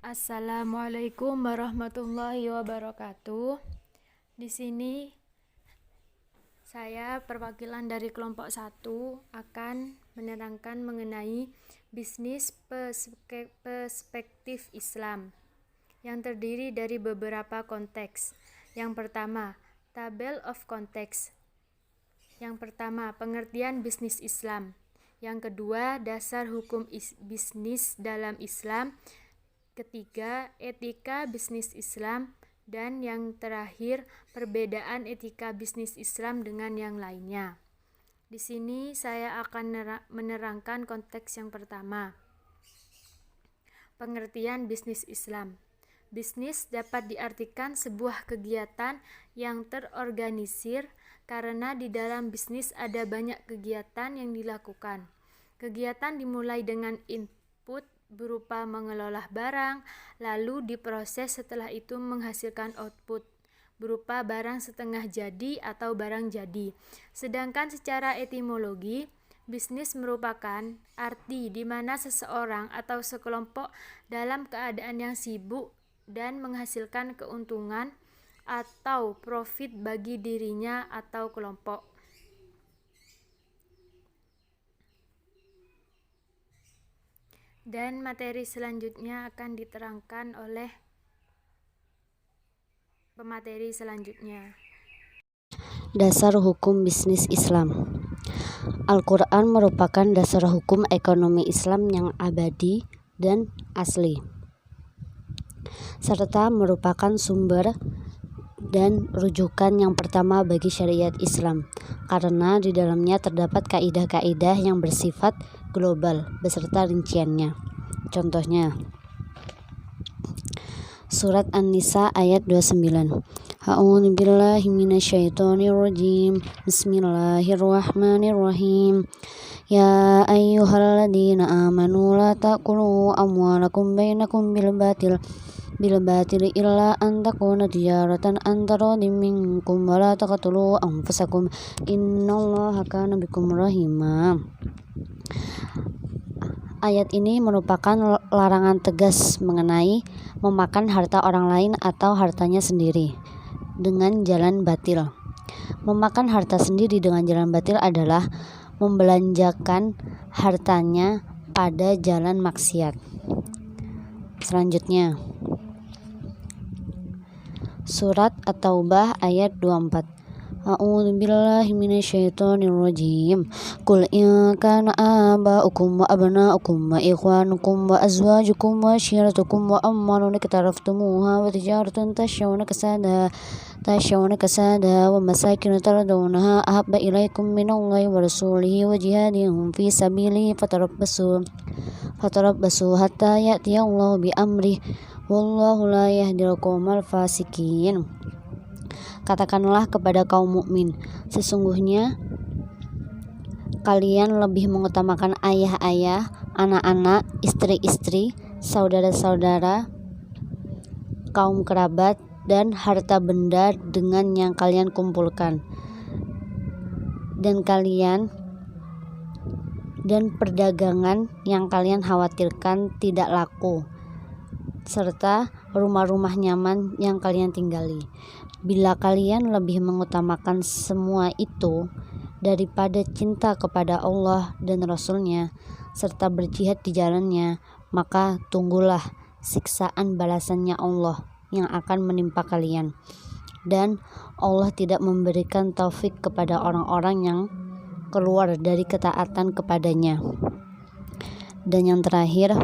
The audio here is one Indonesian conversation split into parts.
Assalamualaikum warahmatullahi wabarakatuh. Di sini saya perwakilan dari kelompok 1 akan menerangkan mengenai bisnis perspektif Islam yang terdiri dari beberapa konteks. Yang pertama, Table of Context. Yang pertama, pengertian bisnis Islam. Yang kedua, dasar hukum bisnis dalam Islam. Ketiga, etika bisnis Islam. Dan yang terakhir, perbedaan etika bisnis Islam dengan yang lainnya. Di sini saya akan menerangkan konteks yang pertama. Pengertian bisnis Islam. Bisnis dapat diartikan sebuah kegiatan yang terorganisir karena di dalam bisnis ada banyak kegiatan yang dilakukan. Kegiatan dimulai dengan input berupa mengelola barang, lalu diproses setelah itu menghasilkan output berupa barang setengah jadi atau barang jadi. Sedangkan secara etimologi, bisnis merupakan arti di mana seseorang atau sekelompok dalam keadaan yang sibuk dan menghasilkan keuntungan atau profit bagi dirinya atau kelompok. Dan materi selanjutnya akan diterangkan oleh pemateri selanjutnya. Dasar hukum bisnis Islam. Al-Quran merupakan dasar hukum ekonomi Islam yang abadi dan asli, serta merupakan sumber dan rujukan yang pertama bagi syariat Islam, karena di dalamnya terdapat kaidah-kaidah yang bersifat global beserta rinciannya. Contohnya, Surat An-Nisa ayat 29. A'udzu billahi minasyaitonir rajim. Bismillahirrahmanirrahim. Ya ayyuhalladzina amanu la ta'kulu amwalakum bainakum bil batil illa an takuna tijaratan an taradin minkum wa la taqtulu anfusakum innallaha kana bikum rahima. Ayat ini merupakan larangan tegas mengenai memakan harta orang lain atau hartanya sendiri dengan jalan batil. Memakan harta sendiri dengan jalan batil adalah membelanjakan hartanya pada jalan maksiat. Selanjutnya, Surat At-Taubah ayat 24. A'udzu billahi minasyaitonir rajim. Qul in kana aba'ukum wa abna'ukum wa ikhwanukum wa azwajukum wa ashiratukum wa amwalun iktaraftumuha wa tijaratun tashawna kasada wa masakin tardawnaha ahabba ilaikum minallahi wa rasulihi wa jihadin fi sabilihi fatarabbasu hatta ya'tiyallahu bi amrih wallahu la yahdil qaumal fasikin. Katakanlah kepada kaum mukmin, sesungguhnya kalian lebih mengutamakan ayah-ayah, anak-anak, istri-istri, saudara-saudara, kaum kerabat, dan harta benda dengan yang kalian kumpulkan, dan perdagangan yang kalian khawatirkan tidak laku, serta rumah-rumah nyaman yang kalian tinggali. Bila kalian lebih mengutamakan semua itu daripada cinta kepada Allah dan Rasul-Nya serta berjihad di jalannya, maka tunggulah siksaan balasannya Allah yang akan menimpa kalian. Dan Allah tidak memberikan taufik kepada orang-orang yang keluar dari ketaatan kepadanya. Dan yang terakhir,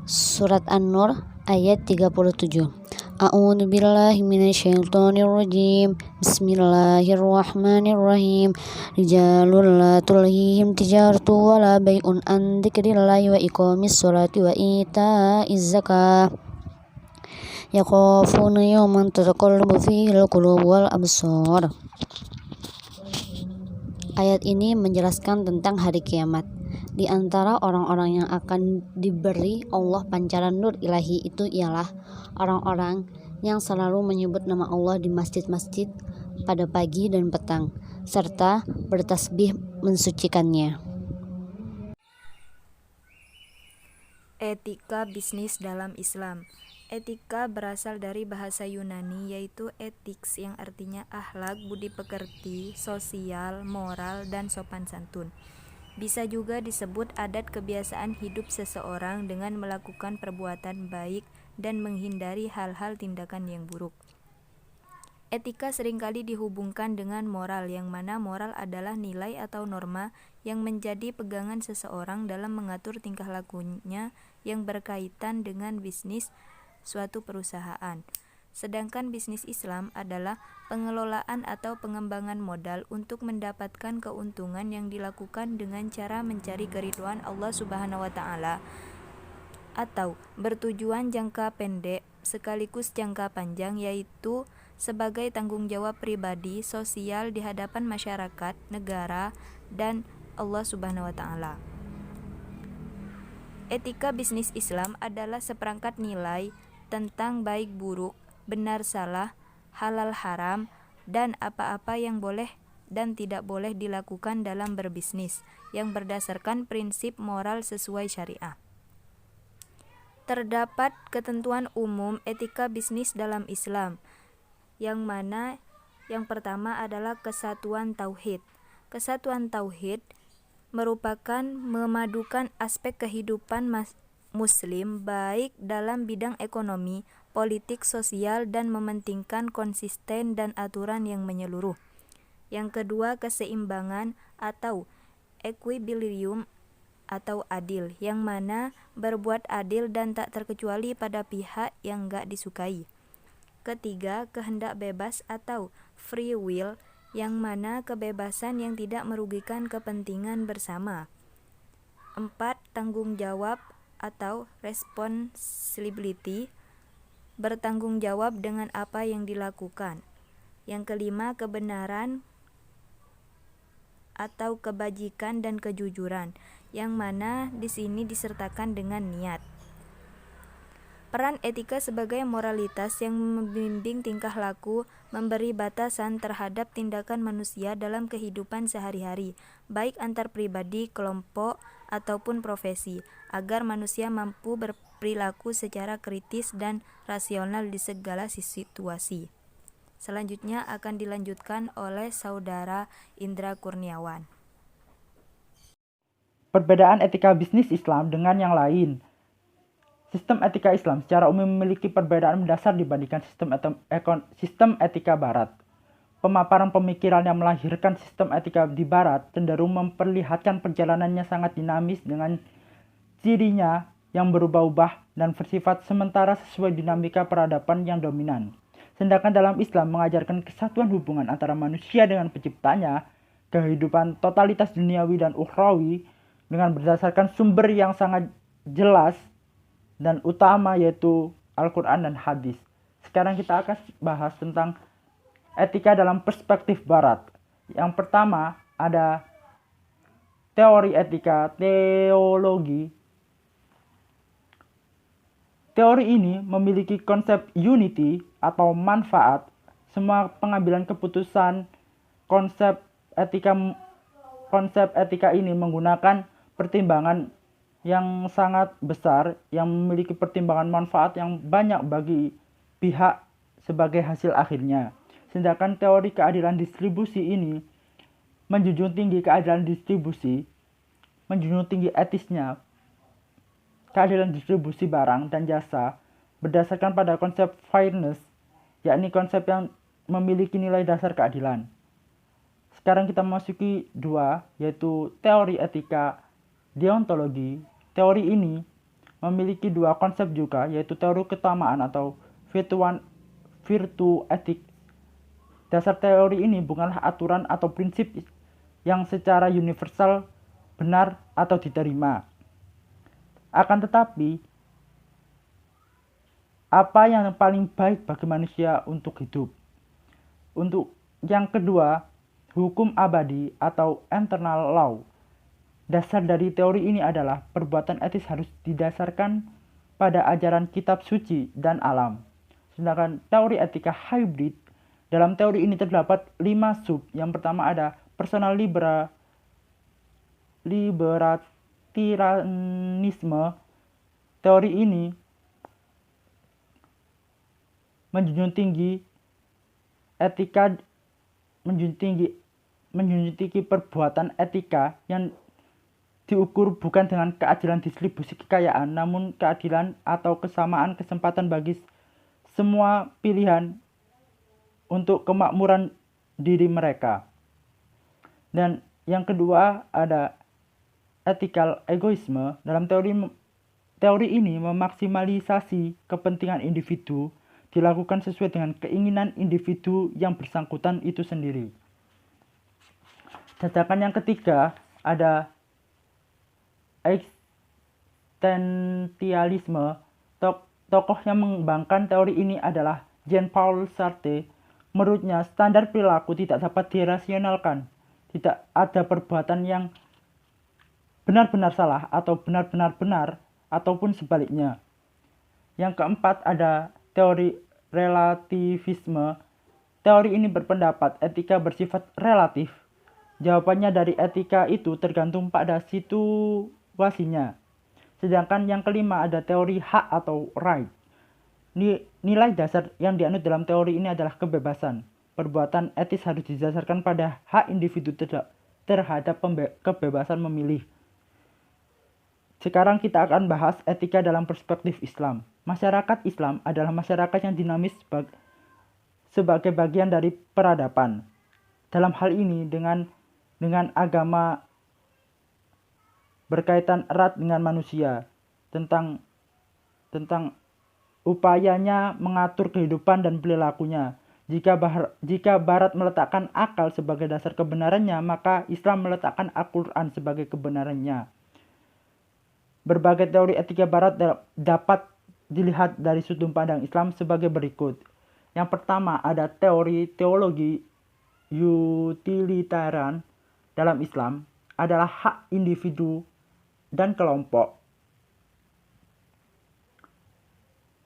Surat An-Nur ayat 37. A'udzu billahi minasyaitonir rajim. Bismillahirrahmanirrahim. Rijalul la tulhihim tijaratu wa la bai'un an dzikrillahi wa iqamis sholati wa ita'iz zakah. Yakhafuna yawman tataqallabu fihi al-qulub wal absar. Ayat ini menjelaskan tentang hari kiamat. Di antara orang-orang yang akan diberi Allah pancaran nur ilahi itu ialah orang-orang yang selalu menyebut nama Allah di masjid-masjid pada pagi dan petang, serta bertasbih mensucikannya. Etika bisnis dalam Islam. Etika berasal dari bahasa Yunani yaitu ethics yang artinya akhlak, budi pekerti, sosial, moral, dan sopan santun. Bisa juga disebut adat kebiasaan hidup seseorang dengan melakukan perbuatan baik dan menghindari hal-hal tindakan yang buruk. Etika seringkali dihubungkan dengan moral, yang mana moral adalah nilai atau norma yang menjadi pegangan seseorang dalam mengatur tingkah lakunya yang berkaitan dengan bisnis suatu perusahaan. Sedangkan bisnis Islam adalah pengelolaan atau pengembangan modal untuk mendapatkan keuntungan yang dilakukan dengan cara mencari keridhaan Allah Subhanahu wa taala atau bertujuan jangka pendek sekaligus jangka panjang, yaitu sebagai tanggung jawab pribadi, sosial di hadapan masyarakat, negara, dan Allah Subhanahu wa taala. Etika bisnis Islam adalah seperangkat nilai tentang baik buruk, benar salah, halal haram, dan apa-apa yang boleh dan tidak boleh dilakukan dalam berbisnis yang berdasarkan prinsip moral sesuai syariah. Terdapat ketentuan umum etika bisnis dalam Islam, yang mana yang pertama adalah kesatuan tauhid. Kesatuan tauhid merupakan memadukan aspek kehidupan muslim baik dalam bidang ekonomi, politik, sosial, dan mementingkan konsisten dan aturan yang menyeluruh. Yang kedua, keseimbangan atau equilibrium atau adil, yang mana berbuat adil dan tak terkecuali pada pihak yang gak disukai. Ketiga, kehendak bebas atau free will, yang mana kebebasan yang tidak merugikan kepentingan bersama. 4. Tanggung jawab atau responsibility, bertanggung jawab dengan apa yang dilakukan. Yang kelima, kebenaran atau kebajikan dan kejujuran, yang mana di sini disertakan dengan niat. Peran etika sebagai moralitas yang membimbing tingkah laku, memberi batasan terhadap tindakan manusia dalam kehidupan sehari-hari, baik antar pribadi, kelompok, ataupun profesi, agar manusia mampu berperilaku secara kritis dan rasional di segala situasi. Selanjutnya akan dilanjutkan oleh Saudara Indra Kurniawan. Perbedaan etika bisnis Islam dengan yang lain. Sistem etika Islam secara umum memiliki perbedaan mendasar dibandingkan sistem etika Barat. Pemaparan pemikiran yang melahirkan sistem etika di Barat cenderung memperlihatkan perjalanannya sangat dinamis dengan cirinya yang berubah-ubah dan bersifat sementara sesuai dinamika peradaban yang dominan. Sedangkan dalam Islam mengajarkan kesatuan hubungan antara manusia dengan penciptanya, kehidupan totalitas duniawi dan ukhrawi dengan berdasarkan sumber yang sangat jelas dan utama, yaitu Al-Quran dan Hadis. Sekarang kita akan bahas tentang etika dalam perspektif Barat. Yang pertama ada teori etika teologi. Teori ini memiliki konsep unity atau manfaat. Semua pengambilan keputusan konsep etika ini menggunakan pertimbangan yang sangat besar, yang memiliki pertimbangan manfaat yang banyak bagi pihak sebagai hasil akhirnya. Sedangkan teori keadilan distribusi ini menjunjung tinggi keadilan distribusi, menjunjung tinggi etisnya keadilan distribusi barang dan jasa berdasarkan pada konsep fairness, yakni konsep yang memiliki nilai dasar keadilan. Sekarang kita memasuki dua, yaitu teori etika deontologi. Teori ini memiliki dua konsep juga, yaitu teori keutamaan atau virtue etik. Dasar teori ini bukanlah aturan atau prinsip yang secara universal benar atau diterima. Akan tetapi, apa yang paling baik bagi manusia untuk hidup. Untuk yang kedua, hukum abadi atau eternal law. Dasar dari teori ini adalah perbuatan etis harus didasarkan pada ajaran kitab suci dan alam. Sedangkan teori etika hybrid, dalam teori ini terdapat 5 sub. Yang pertama ada personal libertarianisme, teori ini menjunjung tinggi etika, menjunjung tinggi perbuatan etika yang diukur bukan dengan keadilan distribusi kekayaan, namun keadilan atau kesamaan kesempatan bagi semua pilihan untuk kemakmuran diri mereka. Dan yang kedua ada ethical egoisme. Dalam teori ini memaksimalisasi kepentingan individu dilakukan sesuai dengan keinginan individu yang bersangkutan itu sendiri. Sedangkan yang ketiga ada existentialisme. Tokoh yang mengembangkan teori ini adalah Jean-Paul Sartre. Menurutnya, standar perilaku tidak dapat dirasionalkan. Tidak ada perbuatan yang benar-benar salah atau benar-benar benar, ataupun sebaliknya. Yang keempat ada teori relativisme. Teori ini berpendapat etika bersifat relatif. Jawabannya dari etika itu tergantung pada situasinya. Sedangkan yang kelima ada teori hak atau right. Nilai dasar yang dianut dalam teori ini adalah kebebasan. Perbuatan etis harus didasarkan pada hak individu terhadap kebebasan memilih. Sekarang kita akan bahas etika dalam perspektif Islam. Masyarakat Islam adalah masyarakat yang dinamis sebagai bagian dari peradaban. Dalam hal ini dengan agama berkaitan erat dengan manusia, tentang upayanya mengatur kehidupan dan perilakunya. Jika Barat meletakkan akal sebagai dasar kebenarannya, maka Islam meletakkan Al-Quran sebagai kebenarannya. Berbagai teori etika Barat dapat dilihat dari sudut pandang Islam sebagai berikut. Yang pertama ada teologi utilitarian. Dalam Islam adalah hak individu dan kelompok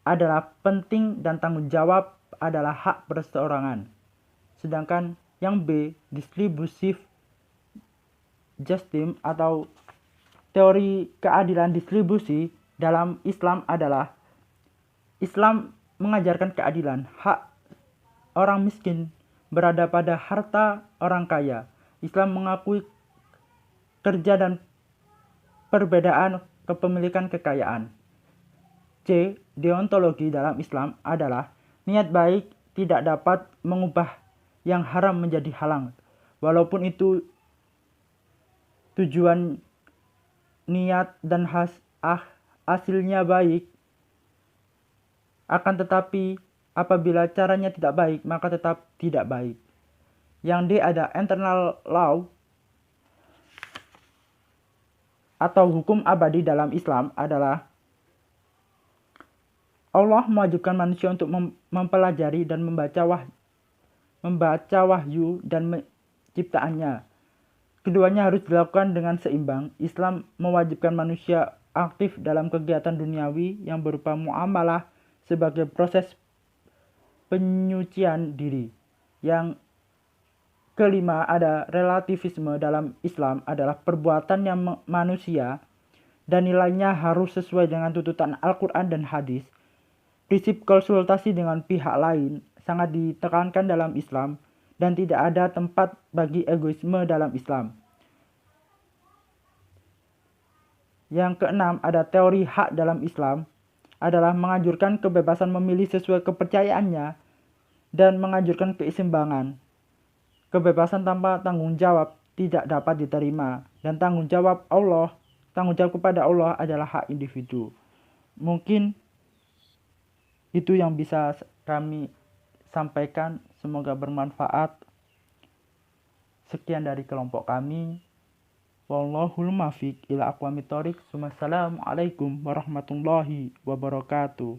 adalah penting dan tanggung jawab adalah hak perseorangan. Sedangkan yang B, distributive justice atau teori keadilan distribusi dalam Islam adalah Islam mengajarkan keadilan. Hak orang miskin berada pada harta orang kaya. Islam mengakui kerja dan perbedaan kepemilikan kekayaan. C. Deontologi dalam Islam adalah niat baik tidak dapat mengubah yang haram menjadi halal. Walaupun itu tujuan niat dan hasilnya baik, akan tetapi apabila caranya tidak baik, maka tetap tidak baik. Yang D ada internal law atau hukum abadi dalam Islam adalah Allah mewajibkan manusia untuk mempelajari dan membaca wahyu dan ciptaannya. Keduanya harus dilakukan dengan seimbang. Islam mewajibkan manusia aktif dalam kegiatan duniawi yang berupa muamalah sebagai proses penyucian diri. Yang kelima ada relativisme dalam Islam adalah perbuatan yang manusia dan nilainya harus sesuai dengan tuntutan Al-Quran dan hadis. Prinsip konsultasi dengan pihak lain sangat ditekankan dalam Islam dan tidak ada tempat bagi egoisme dalam Islam. Yang keenam ada teori hak dalam Islam adalah menganjurkan kebebasan memilih sesuai kepercayaannya dan menganjurkan keseimbangan. Kebebasan tanpa tanggung jawab tidak dapat diterima dan tanggung jawab kepada Allah adalah hak individu. Mungkin itu yang bisa kami sampaikan, semoga bermanfaat. Sekian dari kelompok kami. Wallahul muwaffiq ila aqwamit thoriq. Wassalamualaikum warahmatullahi wabarakatuh.